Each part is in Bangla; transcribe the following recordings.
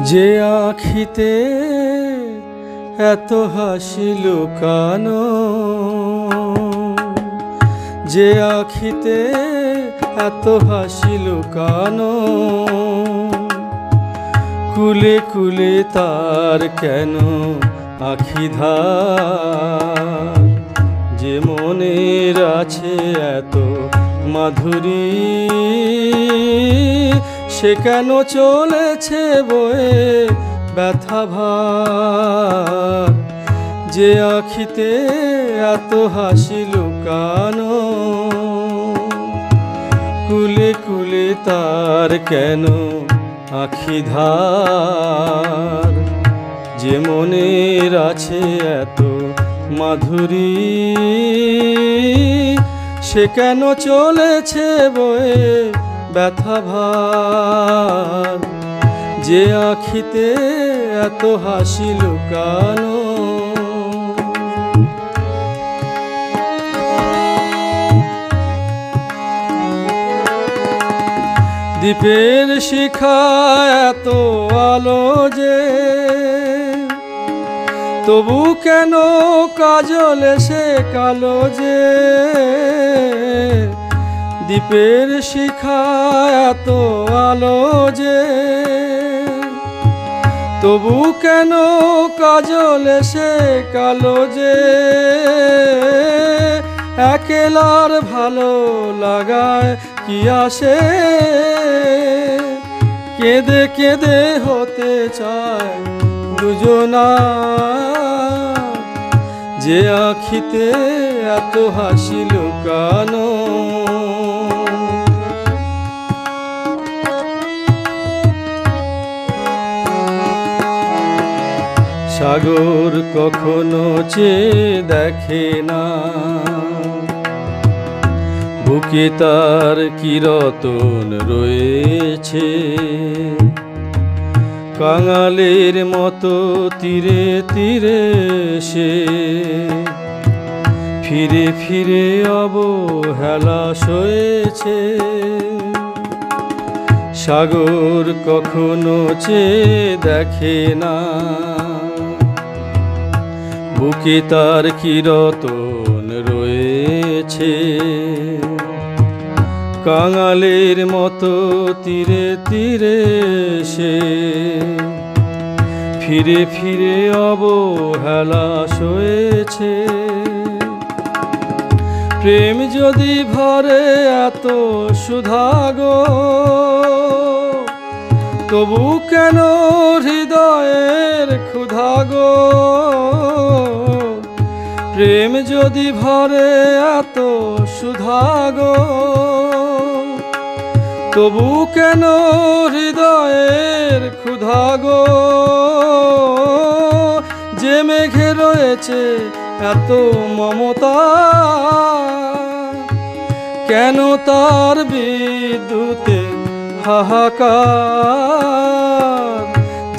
যে আখিতে এত হাসি লুকানো, যে আখিতে এত হাসি লুকানো, কুলে কুলে তার কেন আখি ধার। যে মনের আছে এত মাধুরী, সে কেন চলেছে বয়ে ব্যথা ভার। যে আখিতে এত হাসি লুকানো, কুলে কুলে তার কেন আখি ধার। যে মনের আছে এত মাধুরী, সে কেন চলেছে বয়ে ব্যথা ভার। যে আখিতে এত হাসি লুকানো, দ্বীপের শিখা এত আলো যে, তবু কেন কাজল সে কালো যে। দ্বীপের শিখা এত আলো যে, তবু কেন কাজল সে কালো যে। একেলার ভালো লাগায় কি আসে, কেঁদে কেঁদে হতে চায় দুজনা। যে আখিতে এত হাসি লুকানো, সাগর কখনো চেয়ে দেখে না, বুকে তার কি রতন রয়েছে। কাঙালের মতো তীরে তীরে সে, ফিরে ফিরে অবহেলা সয়েছে। সাগর কখনো চেয়ে দেখে না, বুকে তার কি রতন রয়েছে। কাঙালের মতো তীরে তীরে সে, ফিরে ফিরে অবহেলা সয়েছে। প্রেম যদি ভরে এত সুধাগো, তবু কেন হৃদয়ের ক্ষুধাগো। প্রেম যদি ভরে এত সুধাগো, তবু কেন হৃদয়ের ক্ষুধাগো। যে মেঘে রয়েছে এত মমতা, কেন তার বিদ্যুতে হাহাকার।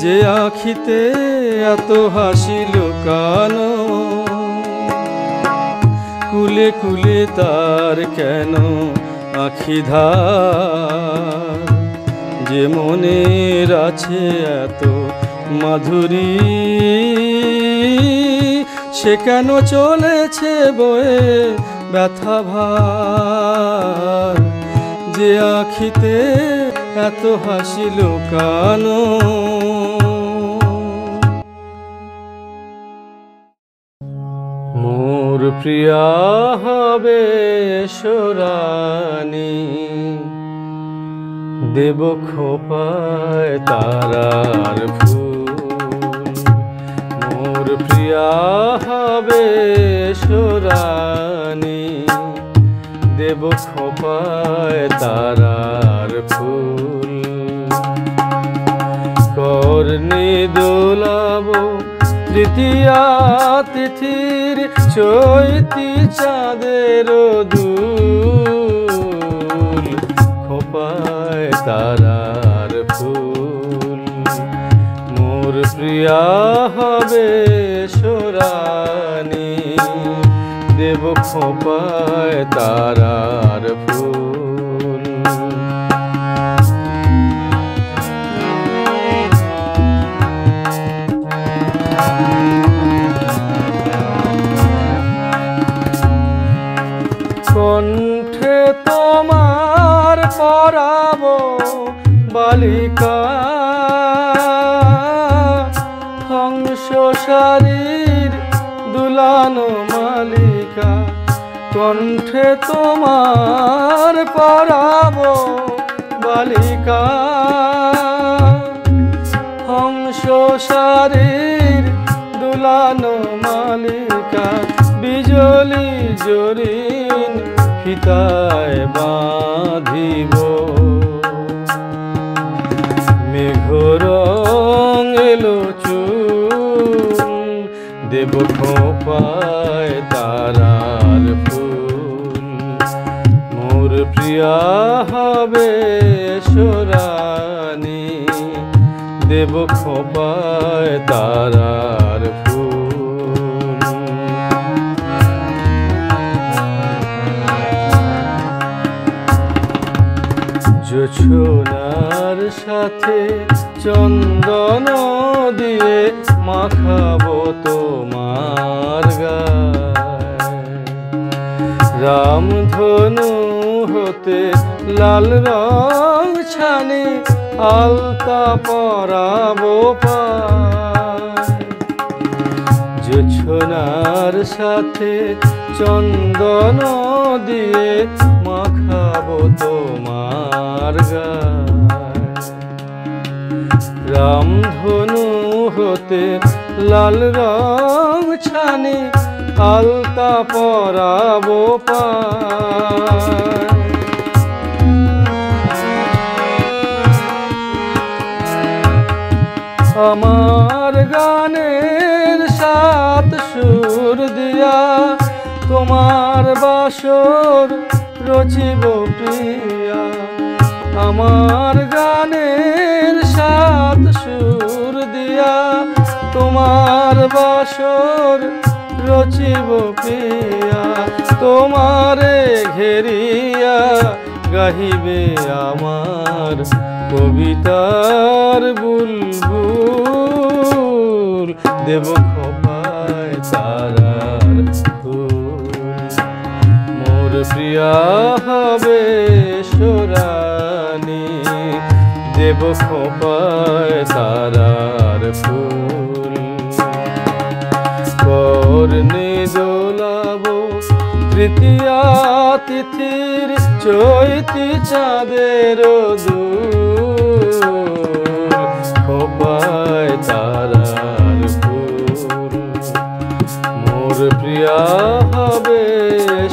যে আখিতে এত হাসি লুকানো, কুলে কুলে তার কেন আখি ধার। যে মনের আছে এত মাধুরী, সে কেন চলেছে বয়ে ব্যথা ভার। যে আখিতে এত হাসি লুকানো, মোর প্রিয়া হবে সোরানি, দেব খোপায় তারার ফুল। মোর প্রিয়া হবে সোরানি, দেব খোপায় তারার ফুল। কর্ণে দোলাবো তৃতীয়া তিথির চৈতি চাঁদের দুল। খোপায় তারার ফুল, মোর প্রিয়া হবে সোরানি, দেব খোপায় তারার ফুল। কণ্ঠে তোমার পরাবো বালিকা হংস শারীর দুলানো মালিকা কণ্ঠে তোমার পরাবো বালিকা হংস শারীর দুলানো মালিকা বিজলি জরিন ফিতায় বাঁধিব মেঘরং এলো চুল দেব খোঁপায় তারার ফুল মোর প্রিয়া হবে সোরানি দেব খোঁপায় তারার ফুল জোছনার সাথে চন্দন দিয়ে মাখাবো তোমার গায় রামধনু হতে লাল রং ছানি আলতা পরাবো পায় জোছনার সাথে চন্দন দিয়ে মাখাবো তোমার গায় রামধনু হতে লাল রং ছানি আলতা পরাবো পায় আমার গানের সাত সুর দিয়া তোমার বাসর রচিব প্রিয়া আমার গানের সাত সুর দিয়া তোমার বাসর রচিব প্রিয়া তোমারে ঘেরিয়া গাহিবে আমার কবিতার বুলবুল দেব খোঁপায় তারার ফুল মোর প্রিয়া হবে সোরানি দেব খোঁপায় তারার ফুল করনে দোলাবো তৃতীয়া তিথির চৈতি চাঁদের দুল খোঁপায় তারার ফুল মোর প্রিয়া হবে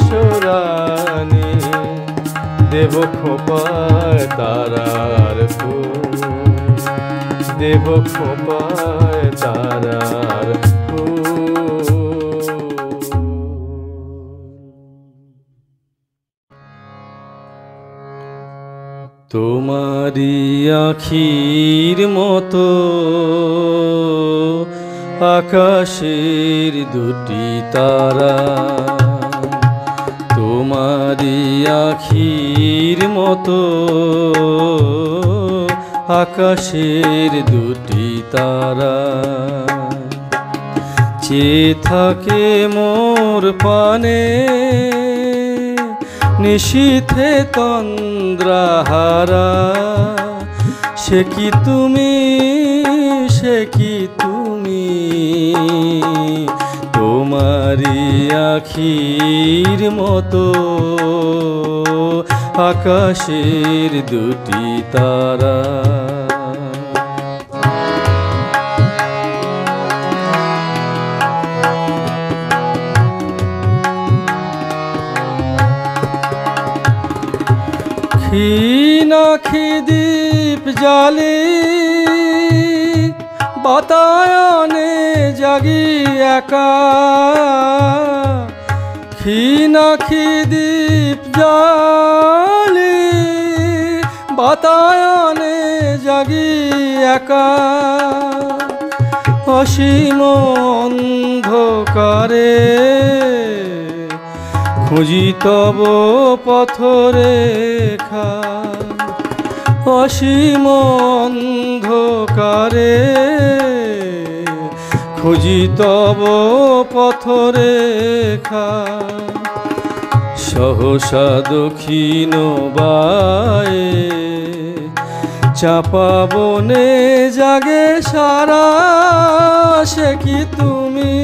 সোরানি দেব খোঁপায় তারার ফুল দেব খোঁপায় তারার তোমারি আখির মতো আকাশের দুটি তারা তোমারি আখির মতো আকাশের দুটি তারা চেয়ে থাকে মোর পানে নিশীথে তন্দ্রাহারা সে কি তুমি তোমারি আখির মতো আকাশের দুটি তারা ক্ষীণাক্ষী দীপ জালি বাতায়নে জাগি একা ক্ষীণাক্ষী দীপ জালি বাতায়নে জাগি একা অসীম অন্ধকারে খুঁজি তব পথরেখা অসীম অন্ধকারে খুঁজি তব পথরেখা সহসা দক্ষিণ বায়ে চাপা বনে জাগে সারা, সে কি তুমি,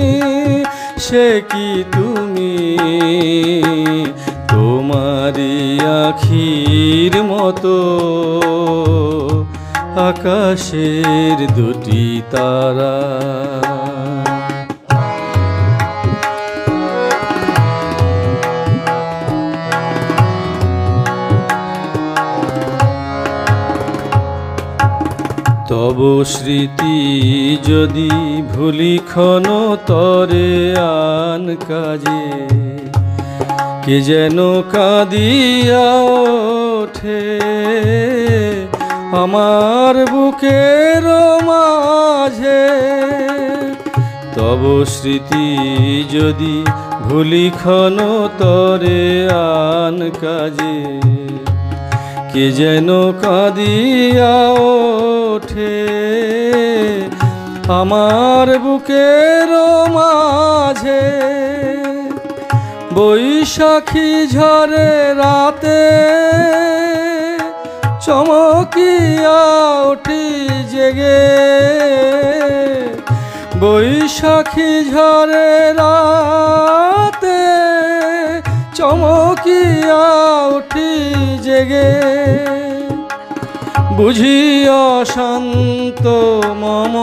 সে কি তুমি, তোমারি আখির মতো আকাশের দুটি তারা। তব স্মৃতি যদি ভুলি ক্ষণ তরে আন কাজে, কে যেন কাঁদিয়া ওঠে আমার বুকের মাঝে। তব স্মৃতি যদি ভুলি ক্ষণ তরে আন কাজে, কে যেন কাঁদিয়া ওঠে আমার বুকের মাঝে। বৈশাখী ঝড়ে রাতে চমকিয়া উঠি জেগে, বৈশাখী ঝড়ে রাতে চমকিয়া উঠি জেগে। বুঝি অশান্ত মম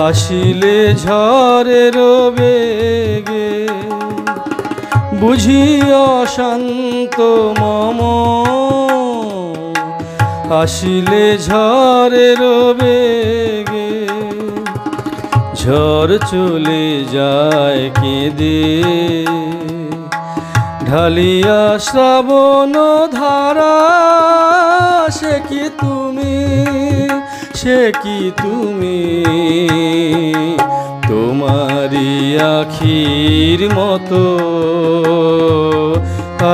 আসিলে ঝড়ের বেগে, বুঝি অশান্ত মম আসিলে ঝড়ের বেগে। ঝড় চলে যায় কেঁদে ঢালিয়া শ্রাবণ ধারা, সে কি তুমি, সে কি তুমি, তোমারি আখির মতো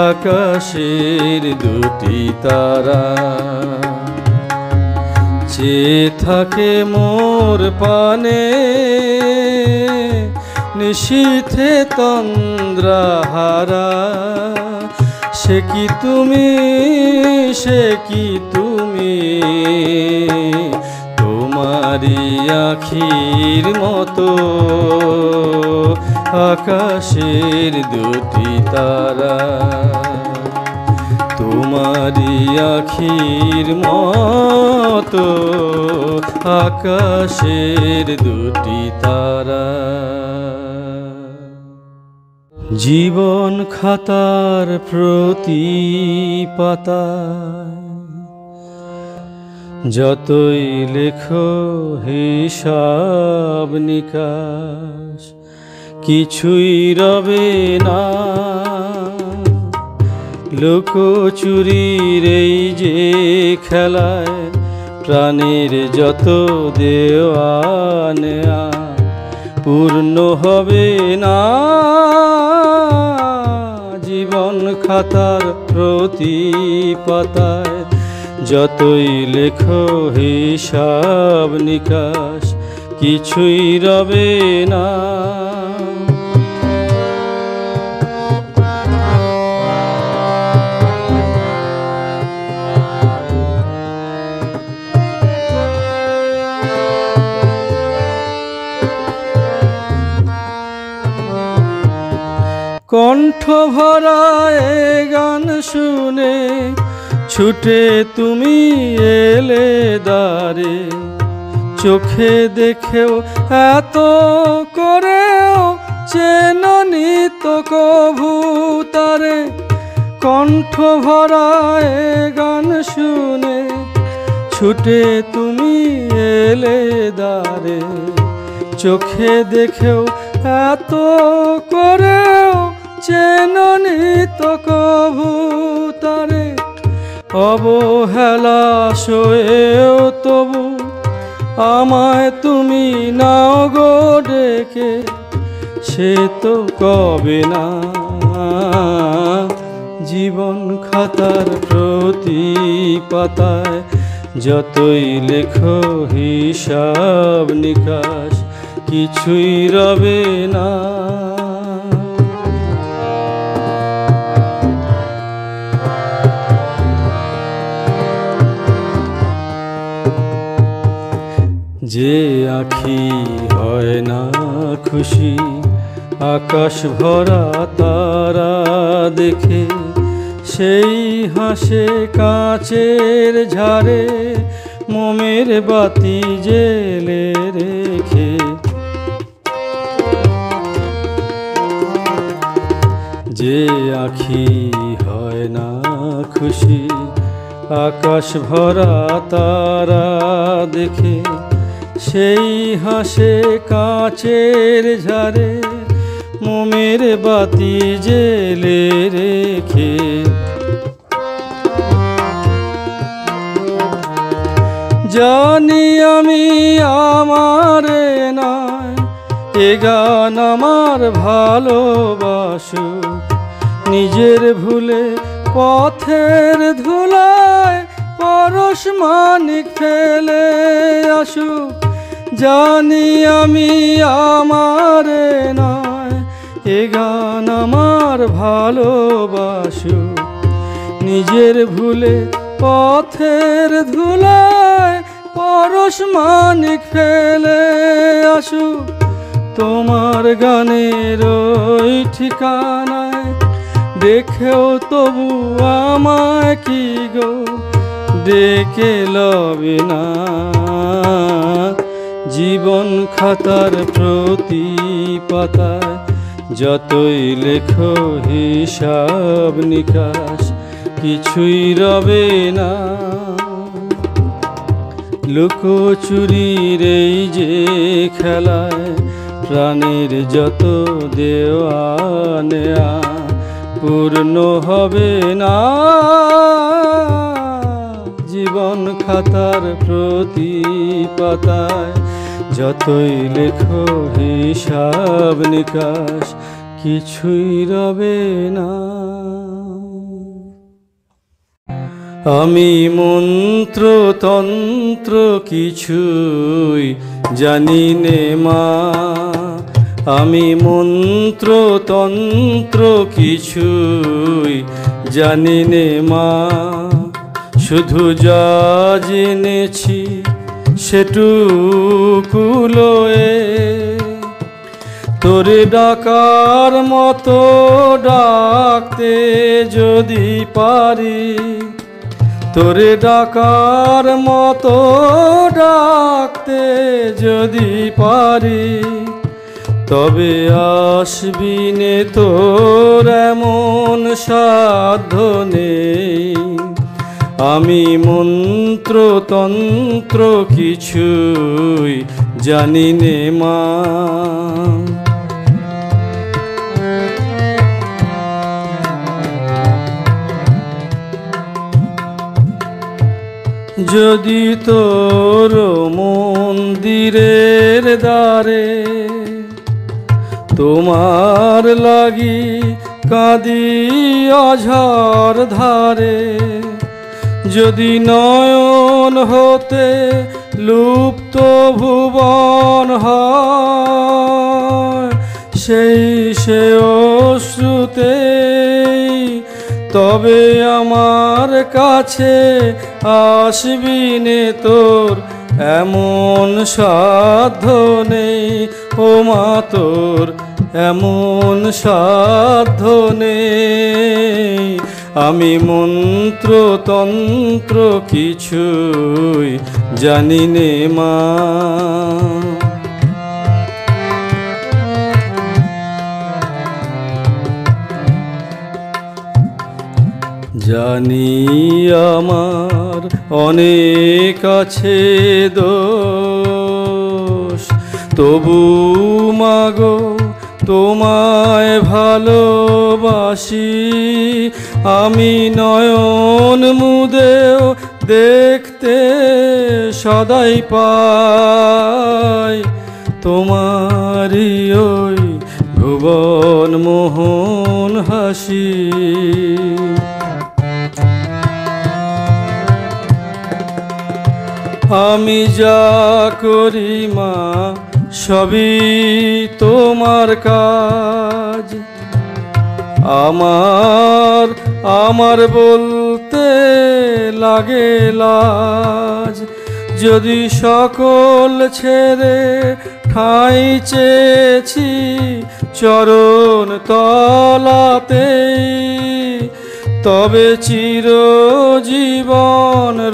আকাশের দুটি তারা। চেয়ে থাকে মোর পানে নিশীথে তন্দ্রাহারা, সে কি তুমি, সে কি তুমি, তোমারি আখির মতো আকাশের দুটি তারা। তোমারি আখির মতো আকাশের দুটি তারা। জীবন খাতার প্রতি পাতায় যতই লেখো হিসাব নিকাশ, কিছুই রবে না। লুকোচুরির এই যে খেলায় প্রাণের যত দেওয়া নেয়া পূর্ণ হবে না। জীবন খাতার প্রতি পাতায় যতই লেখো হিসাব নিকাশ, কিছুই রবে না। কণ্ঠ ভরা এ গান শুনে ছুটে তুমি এলে দ্বারে, চোখে দেখেও এত করেও চেননি তো কভু তারে। কণ্ঠ ভরা এ গান শুনে ছুটে তুমি এলে দ্বারে, চোখে দেখেও এত করেও চেননি তো কভু তারে। অবহেলা সয়েও তবু আমায় তুমি নাও গো ডেকে, সে তো কবে না। জীবন খাতার প্রতি পাতায় যতই লেখো হিসাব নিকাশ, কিছুই রবে না। যে আখি হয় না খুশি আকাশ ভরা তারা দেখে, সেই হাসে কাঁচের ঝাড়ে মোমের বাতি জেলে রেখে। যে আখি হয় না খুশি আকাশ ভরা তারা দেখে, সেই হাসে কাঁচের ঝাড়ে মোমের বাতি জেলে রেখে। জানি আমি আমারে নয়, এ গান আমার ভালোবাসো, নিজের ভুলে পথের ধুলায় পরশ মানিক ফেলে আসুক। জানি আমি আমারে নয়, এ গান আমার ভালোবাসো, নিজের ভুলে পথের ধুলায় পরশ মানিক ফেলে আসুক। তোমার গানের ওই ঠিকানায় দেখেও তবু আমায় কি গো ডেকে লবে না। জীবন খাতার প্রতি পাতায় যতই লেখো হিসাব নিকাশ, কিছুই রবে না। লুকোচুরির এই যে খেলায় প্রাণের যত দেওয়া নেয়া পূর্ণ হবে না। জীবন খাতার প্রতি পাতায় যতই লেখো হিসাব নিকাশ, কিছুই রবে না। আমি মন্ত্র তন্ত্র কিছুই জানি নে মা, আমি মন্ত্র তন্ত্র কিছুই জানি নে মা। শুধু যা জেনেছি সেটুকু লয়ে, তোরে ডাকার মতো ডাকতে যদি পারি, তোরে ডাকার মতো ডাকতে যদি পারি, তবে আসবি নে তোর এমন সাধ্য নেই। আমি মন্ত্র তন্ত্র কিছুই জানি নে মা। যদি তোর মন্দিরের দ্বারে তোমার লাগি কাঁদি অঝর ধারে, যদি নয়ন হতে লুপ্ত ভুবন হয়, সেই সে অশ্রুতেই তবে আমার কাছে আসবি নে তোর এমন সাধ্য নেই। ও মা তোর এমন সাধ্য নেই। আমি মন্ত্র তন্ত্র কিছুই জানি নে মা। জানি আমার অনেক আছে দোষ, তবু মাগো তোমায় ভালোবাসি। আমি নয়ন মুদেও দেখতে সদাই পাই তোমারি ওই ভুবন মোহন হাসি। আমি যা করি মা সবই তোমার কাজ, আমার বলতে লাগে লাজ। যদি সকল ছেড়ে ঠাঁই চেয়েছি চরণ তলাতেই, তবে চিরজীবন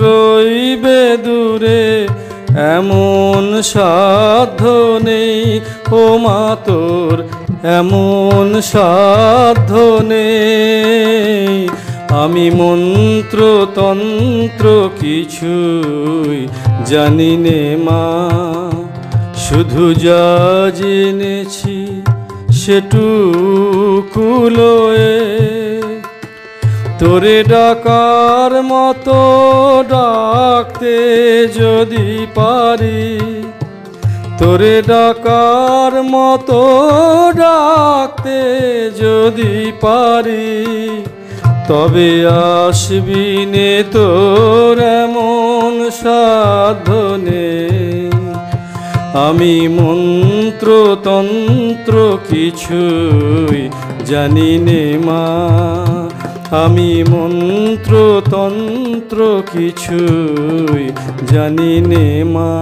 রইবে দূরে এমন সাধ্য নেই। ও মা তোর এমন সাধ্য নেই। আমি মন্ত্র তন্ত্র কিছুই জানি নে মা, শুধু যা জেনেছি সেটুকু লয়ে। তোরে ডাকার মতো ডাকতে যদি পারি, তোরে ডাকার মতো ডাকতে যদি পারি, তবে আসবি নে তোর এমন সাধ্য নেই। আমি মন্ত্র তন্ত্র কিছুই জানি নে মা, আমি মন্ত্র তন্ত্র কিছুই জানি নে মা।